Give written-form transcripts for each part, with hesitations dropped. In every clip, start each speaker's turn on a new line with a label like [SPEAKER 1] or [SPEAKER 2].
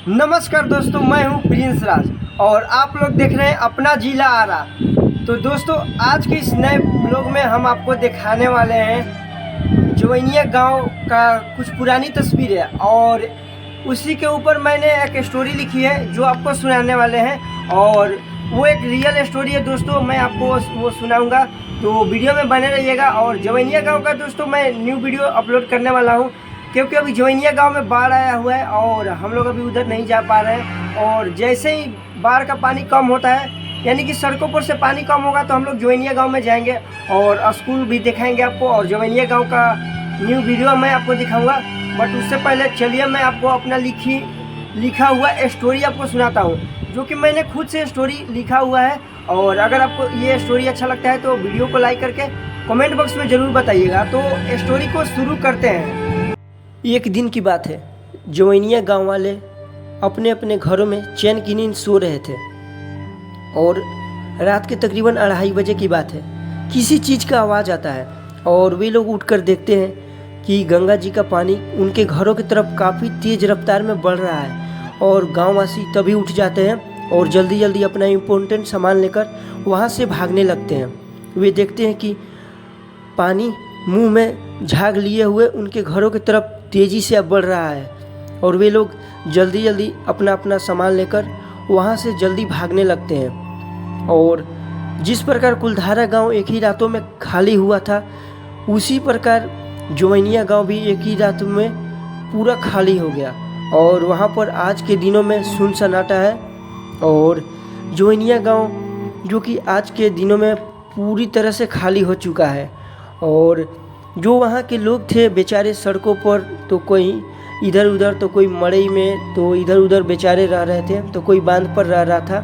[SPEAKER 1] नमस्कार दोस्तों, मैं हूं प्रिंस राज और आप लोग देख रहे हैं अपना जिला आरा। तो दोस्तों, आज के इस नए ब्लॉग में हम आपको दिखाने वाले हैं जवैनिया गांव का कुछ पुरानी तस्वीरें, और उसी के ऊपर मैंने एक स्टोरी लिखी है जो आपको सुनाने वाले हैं। और वो एक रियल स्टोरी है दोस्तों, मैं आपको वो सुनाऊंगा, तो वीडियो में बने रहिएगा। और जवैनिया गाँव का दोस्तों मैं न्यू वीडियो अपलोड करने वाला हूँ, क्योंकि अभी जवैनिया गांव में बाढ़ आया हुआ है और हम लोग अभी उधर नहीं जा पा रहे हैं। और जैसे ही बाढ़ का पानी कम होता है, यानी कि सड़कों पर से पानी कम होगा, तो हम लोग जवैनिया गांव में जाएंगे और स्कूल भी दिखाएंगे आपको, और जवैनिया गांव का न्यू वीडियो मैं आपको दिखाऊंगा। बट उससे पहले चलिए मैं आपको अपना लिखा हुआ स्टोरी आपको सुनाता हूँ, जो कि मैंने खुद से स्टोरी लिखा हुआ है। और अगर आपको ये स्टोरी अच्छा लगता है तो वीडियो को लाइक करके कमेंट बॉक्स में ज़रूर बताइएगा। तो स्टोरी को शुरू करते हैं। एक दिन की बात है, जवैनिया गांव वाले अपने अपने घरों में चैन की नींद सो रहे थे और रात के तकरीबन 2:30 बजे की बात है। किसी चीज़ का आवाज़ आता है और वे लोग उठकर देखते हैं कि गंगा जी का पानी उनके घरों की तरफ काफ़ी तेज़ रफ्तार में बढ़ रहा है। और गांववासी तभी उठ जाते हैं और जल्दी जल्दी अपना इम्पोर्टेंट सामान लेकर वहाँ से भागने लगते हैं। वे देखते हैं कि पानी मुंह में झाग लिए हुए उनके घरों की तरफ तेज़ी से अब बढ़ रहा है, और वे लोग जल्दी जल्दी अपना अपना सामान लेकर वहाँ से जल्दी भागने लगते हैं। और जिस प्रकार कुलधारा गांव एक ही रातों में खाली हुआ था, उसी प्रकार जवैनिया गांव भी एक ही रात में पूरा खाली हो गया। और वहाँ पर आज के दिनों में सुन सन्नाटा है। और जवैनिया गांव जो कि आज के दिनों में पूरी तरह से खाली हो चुका है। और जो वहाँ के लोग थे बेचारे सड़कों पर, तो कोई इधर उधर, तो कोई मड़ई में, तो इधर उधर बेचारे रह रहे थे, तो कोई बांध पर रह रहा था।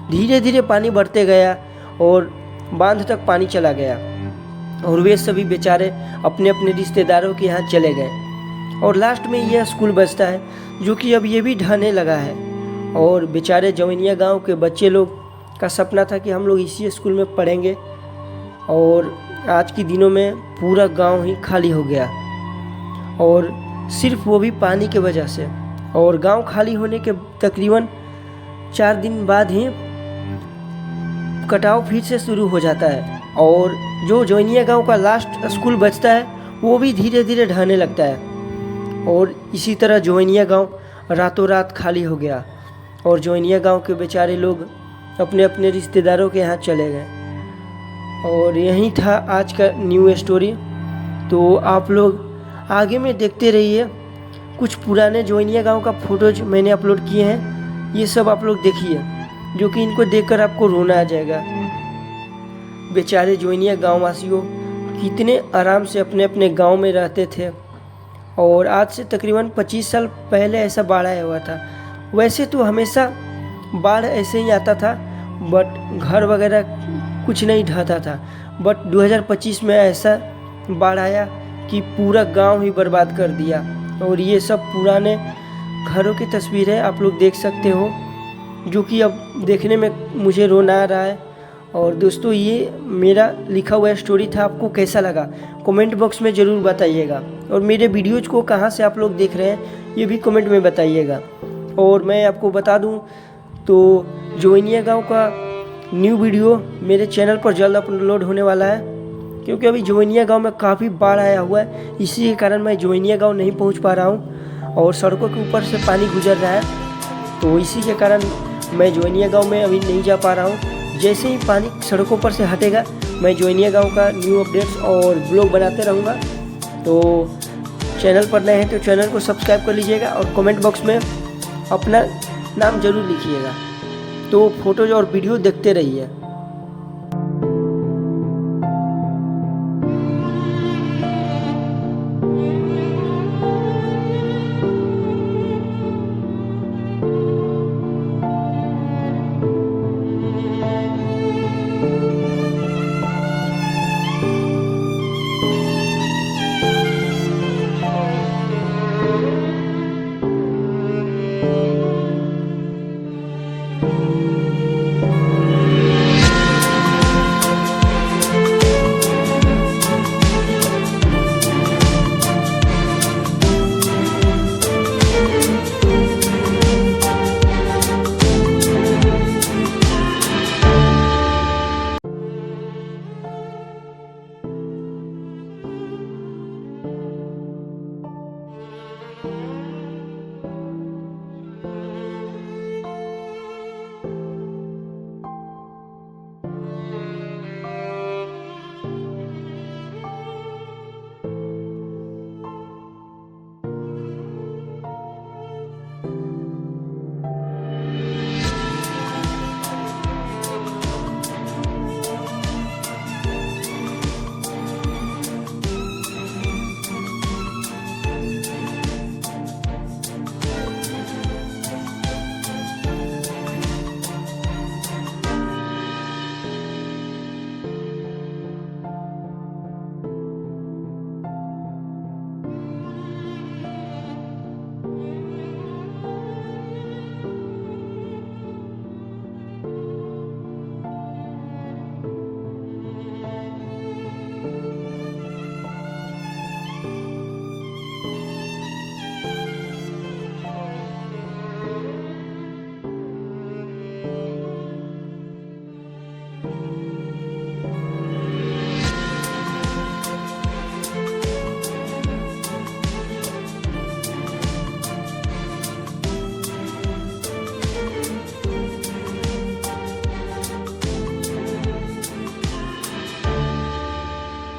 [SPEAKER 1] धीरे धीरे पानी बढ़ते गया और बांध तक पानी चला गया, और वे सभी बेचारे अपने अपने रिश्तेदारों के यहाँ चले गए। और लास्ट में यह स्कूल बचता है, जो कि अब ये भी ढहने लगा है। और बेचारे जवैनिया गाँव के बच्चे लोग का सपना था कि हम लोग इसी स्कूल में पढ़ेंगे, और आज के दिनों में पूरा गांव ही खाली हो गया, और सिर्फ वो भी पानी के वजह से। और गांव खाली होने के तकरीबन 4 दिन बाद ही कटाव फिर से शुरू हो जाता है, और जो जवैनिया गांव का लास्ट स्कूल बचता है वो भी धीरे धीरे ढहने लगता है। और इसी तरह जवैनिया गांव रातों रात खाली हो गया, और जवैनिया गांव के बेचारे लोग अपने अपने रिश्तेदारों के यहाँ चले गए। और यही था आज का न्यू स्टोरी। तो आप लोग आगे में देखते रहिए। कुछ पुराने जवैनिया गांव का फोटोज मैंने अपलोड किए हैं, ये सब आप लोग देखिए, जो कि इनको देखकर आपको रोना आ जाएगा। बेचारे जवैनिया गाँव वासियों कितने आराम से अपने अपने गांव में रहते थे। और आज से तकरीबन 25 साल पहले ऐसा बाढ़ आया हुआ था। वैसे तो हमेशा बाढ़ ऐसे ही आता था, बट घर वगैरह कुछ नहीं ढहता था। बट 2025 में ऐसा बाढ़ आया कि पूरा गांव ही बर्बाद कर दिया। और ये सब पुराने घरों की तस्वीर है, आप लोग देख सकते हो, जो कि अब देखने में मुझे रोना आ रहा है। और दोस्तों, ये मेरा लिखा हुआ स्टोरी था, आपको कैसा लगा कमेंट बॉक्स में ज़रूर बताइएगा। और मेरे वीडियोज़ को कहाँ से आप लोग देख रहे हैं ये भी कमेंट में बताइएगा। और मैं आपको बता दूँ तो जवैनिया गाँव का न्यू वीडियो मेरे चैनल पर जल्द अपलोड होने वाला है, क्योंकि अभी जवैनिया गांव में काफ़ी बाढ़ आया हुआ है। इसी के कारण मैं जवैनिया गांव नहीं पहुंच पा रहा हूं, और सड़कों के ऊपर से पानी गुजर रहा है, तो इसी के कारण मैं जवैनिया गांव में अभी नहीं जा पा रहा हूं। जैसे ही पानी सड़कों पर से हटेगा, मैं जवैनिया गांव का न्यू अपडेट्स और ब्लॉग बनाते रहूँगा। तो चैनल पर नए हैं तो चैनल को सब्सक्राइब कर लीजिएगा, और कमेंट बॉक्स में अपना नाम ज़रूर लिखिएगा। तो फोटोज और वीडियो देखते रहिए।